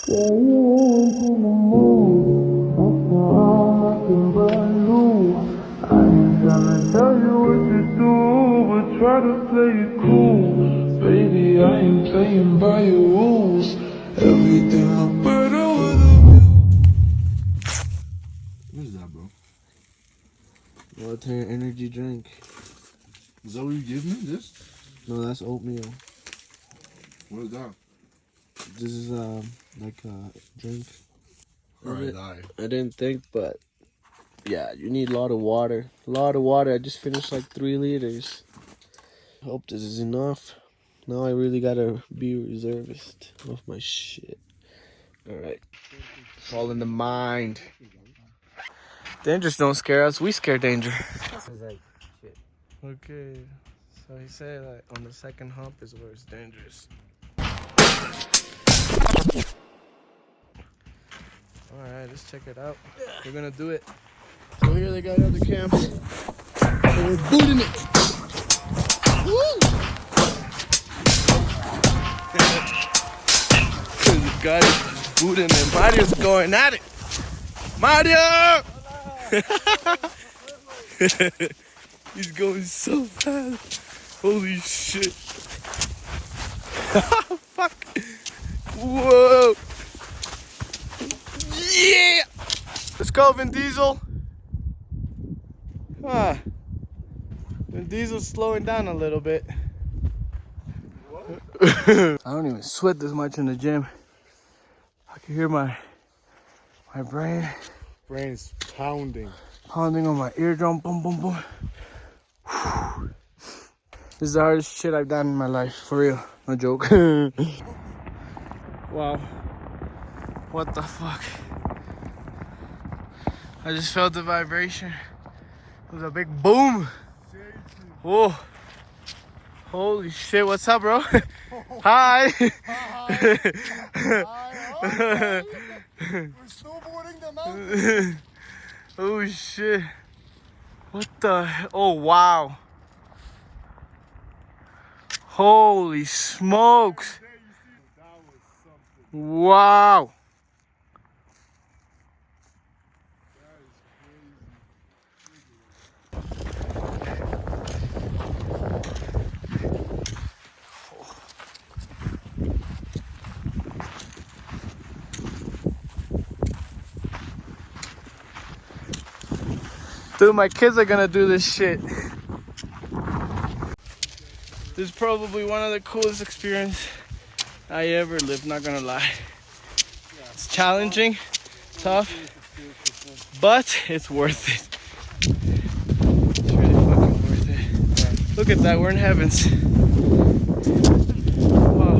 Yeah, you ain't in the mood. That's all I can but lose. I ain't tryna tell you what to do, but try to play it cool. Baby, I ain't playing by your rules. Everything look better with a view. What is that, bro? Water energy drink. Is that what you give me? This? No, that's oatmeal. What is that? This is like a drink. Alright, alright. I didn't think, but yeah, you need a lot of water. A lot of water. I just finished like 3 liters. Hope this is enough. Now I really gotta be reservist of my shit. Alright. It's all in the mind. Dangers don't scare us, we scare danger. Okay, so he said that on the second hump is where it's dangerous. Alright, let's check it out. We're gonna do it. So here they got other camps. So we're booting it. Woo! The guy is booting and Mario's going at it. Mario! He's going so fast. Holy shit. Fuck. Whoa. Yeah. Let's go, Vin Diesel. Vin Diesel's slowing down a little bit. I don't even sweat this much in the gym. I can hear my Brain's pounding. pounding on my eardrum. Boom, boom, boom. Whew. This is the hardest shit I've done in my life, for real. No joke. Wow. What the fuck? I just felt the vibration. It was a big boom. Whoa. Holy shit, what's up, bro? Hi. We're snowboarding the mountain. Oh shit. What the hell? Oh wow. Holy smokes. Wow. Dude, my kids are gonna do this shit. This is probably one of the coolest experiences I ever lived, not gonna lie. It's challenging, tough, but it's worth it. It's really fucking worth it. Look at that, we're in heavens. Wow.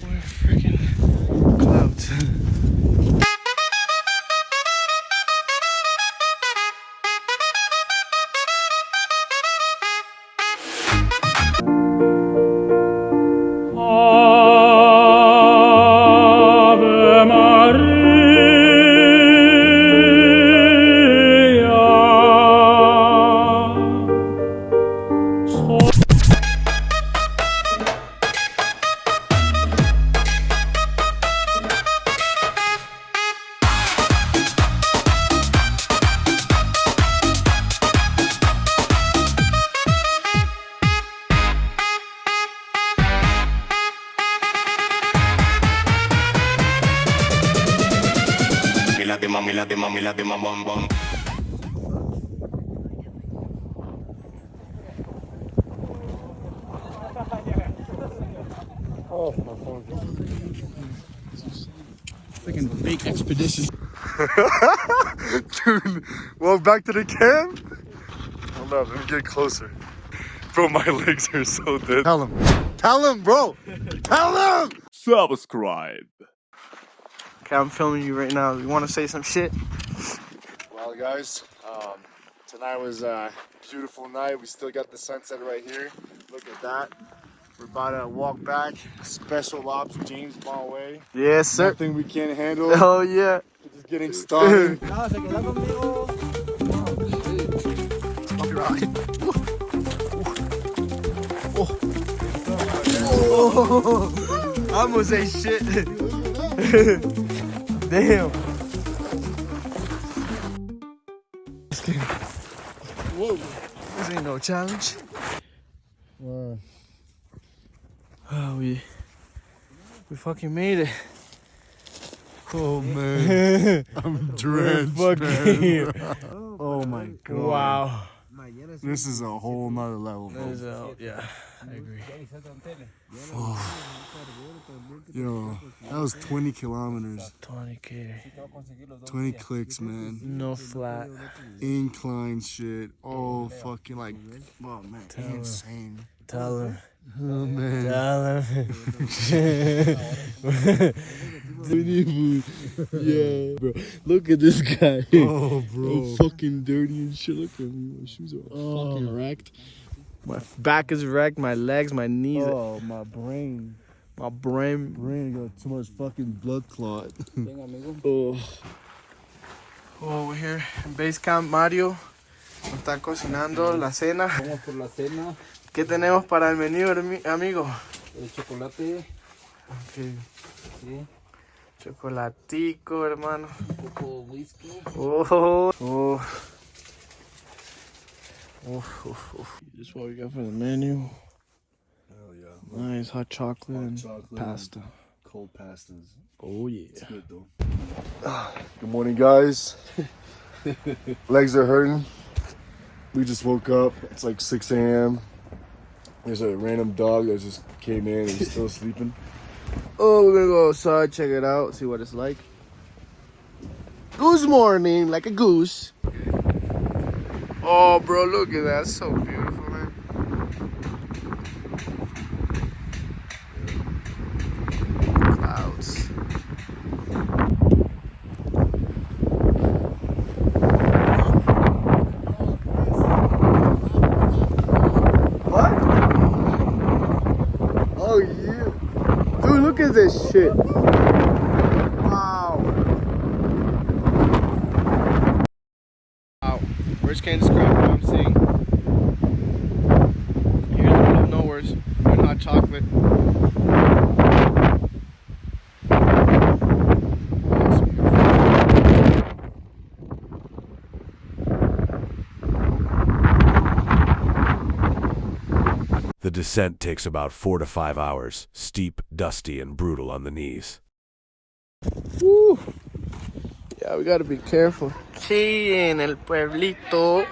We're freaking clouds. Mila de bom bom. Oh, my phone. Freaking fake expedition. Dude, well, back to the camp. Hold up, let me get closer. Bro, my legs are so dead. Tell him, bro. Tell him. Subscribe. Okay, I'm filming you right now. You want to say some shit? Well, guys, tonight was a beautiful night. We still got the sunset right here. Look at that. We're about to walk back. Special ops, James Bond way. Yes, sir. Nothing we can't handle. Oh yeah. We're just getting started. I almost ate shit. Damn. Whoa. This ain't no challenge. Wow. Oh, we fucking made it. Oh man, I'm drenched, man. Oh my god. Wow. This is a whole nother level, bro. Yeah, I agree. Yo, that was 20 kilometers. 20K. 20 clicks, man. No flat. Incline shit. Oh, fucking like, oh man, insane. Tell him. Oh man. Tell him. Yeah, Bro, look at this guy. oh bro. I'm fucking dirty and shit. Look at me. My shoes are fucking wrecked. My back is wrecked. My legs, my knees. Oh, my brain. My brain. Got too much fucking blood clot. Oh, we're here in base camp. Mario nos está cocinando la cena. Vamos por la cena, ¿Qué tenemos para el menú, amigo? el chocolate, Okay. sí, Chocolatico, hermano. un poco whisky. Oh, oh. This is what we got for the menu. Hell yeah. Nice hot chocolate and chocolate pasta. Cold pastas. Oh yeah. It's good though. Good morning, guys. Legs are hurting. We just woke up. It's like 6 a.m. There's a random dog that just came in and he's still sleeping. Oh, we're gonna go outside, check it out, see what it's like. Goose morning, like a goose. Oh, bro, look at that. So beautiful, man. Clouds. What? Oh, yeah. Dude, look at this shit. Wow. Wow. Words can't describe what I'm seeing. Here in the middle of nowhere, with hot chocolate. That's beautiful. The descent takes about 4 to 5 hours, steep, dusty, and brutal on the knees. Woo. Yeah, we gotta be careful. Sí, en el pueblito.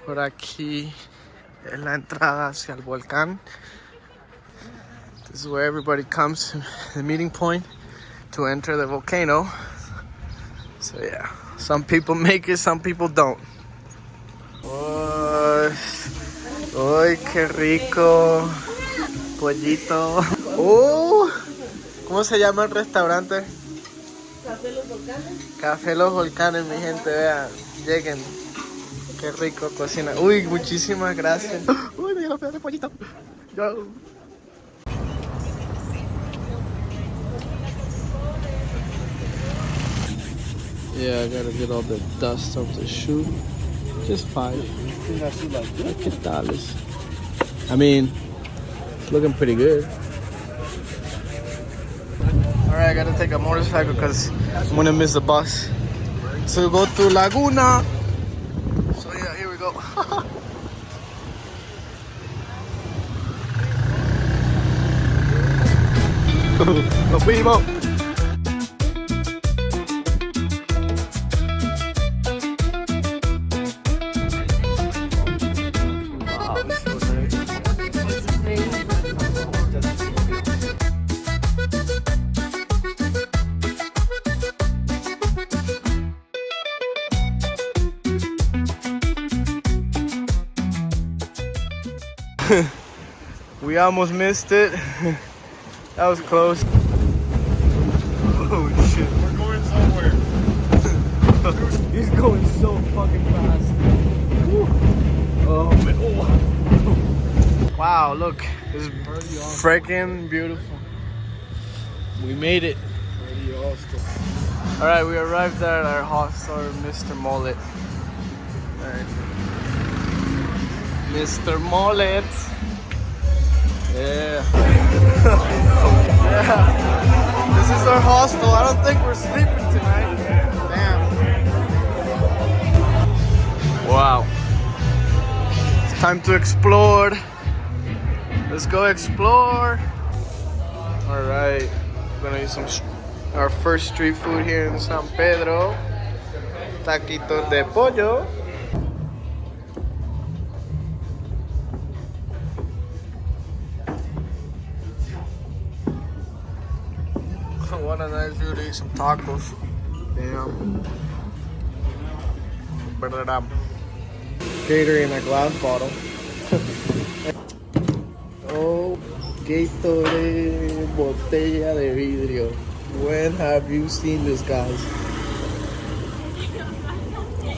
Por aquí es la entrada hacia el volcán. This is where everybody comes to the meeting point to enter the volcano. So yeah, some people make it, some people don't. ¡Uy, qué rico! Pollito. ¡Oh! ¿Cómo se llama el restaurante? Café Los Volcanes. Café Los Volcanes, mi gente, vean. Lleguen. Qué rico cocina. Uy, muchísimas gracias. Uy, me dio de pollito. Yo. Yeah, I gotta get all the dust off the shoe. Just 5. ¿Qué tal? I mean, it's looking pretty good. Alright, I gotta take a motorcycle because I'm gonna miss the bus to go to Laguna. So yeah, here we go. Nos fuimos. We almost missed it. That was close. Oh shit. We're going somewhere. He's going so fucking fast. Woo. Oh man. Oh. Wow, look. It's freaking beautiful. We made it. Alright, we arrived at our hostel, Mr. Mullet. Alright. Mr. Mullet. This is our hostel. I don't think we're sleeping tonight. Damn. Wow. It's time to explore. Let's go explore. Alright. We're gonna eat our first street food here in San Pedro. Taquitos de pollo. What a nice view to eat some tacos. Damn. Gator in a glass bottle. Oh, Gatorade botella de vidrio. When have you seen this, guys?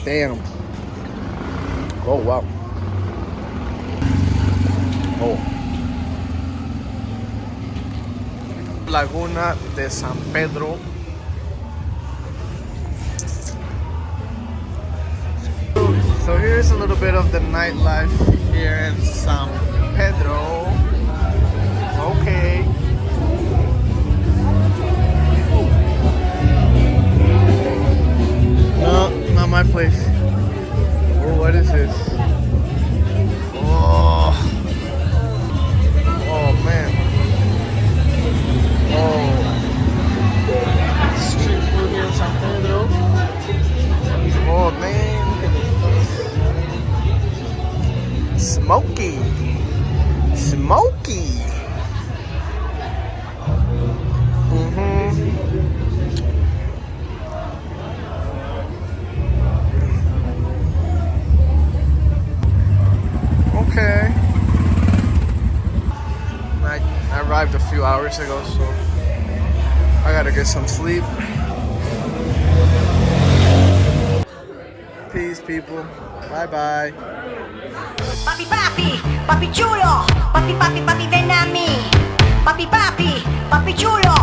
Damn. Oh, wow. Oh. Laguna de San Pedro. So here's a little bit of the nightlife here in San Pedro. Okay. No, not my place. Oh, what is this? Oh, oh man. Oh, street food here in San Pedro. Oh man, look at this. Smoky. Smoky. Okay. I arrived a few hours ago, so I gotta get some sleep. Peace, people. Bye-bye. Papi, papi, papi chulo. Papi, papi, papi, ven a mí. Papi, papi, papi chulo.